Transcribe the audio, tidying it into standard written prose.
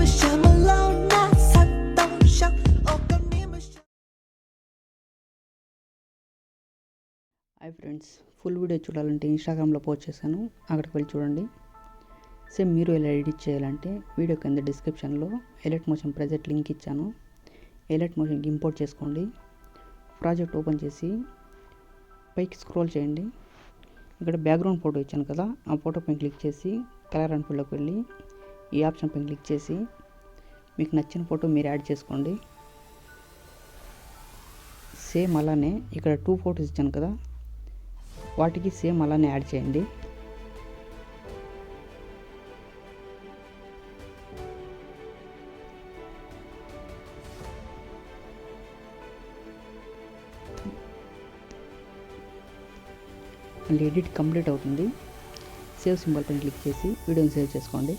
నిమిషంలో నా సంతోషం ఒక నిమిషం. హాయ్ ఫ్రెండ్స్, ఫుల్ వీడియో చూడాలంటే ఇన్స్టాగ్రామ్లో పోస్ట్ చేశాను, అక్కడికి వెళ్ళి చూడండి. సేమ్ మీరు ఎలా ఎడిట్ చేయాలంటే వీడియో కింద డిస్క్రిప్షన్లో ఎలైట్ మోషన్ ప్రాజెక్ట్ లింక్ ఇచ్చాను. ఎలైట్ మోషన్కి ఇంపోర్ట్ చేసుకోండి. ప్రాజెక్ట్ ఓపెన్ చేసి పైకి స్క్రోల్ చేయండి. ఇక్కడ బ్యాక్గ్రౌండ్ ఫోటో ఇచ్చాను కదా, ఆ ఫోటో పైన క్లిక్ చేసి కలర్ అండ్ ఫిల్లోకి వెళ్ళి ఈ ఆప్షన్ పైన క్లిక్ చేసి మీకు నచ్చిన ఫోటో మీరు యాడ్ చేసుకోండి. సేమ్ అలానే ఇక్కడ 2 ఫోటోస్ ఇచ్చాను కదా, వాటికి సేమ్ అలానే యాడ్ చేయండి. మళ్ళీ ఎడిట్ కంప్లీట్ అవుతుంది. సేవ్ సింబల్ పైన క్లిక్ చేసి వీడియోని సేవ్ చేసుకోండి.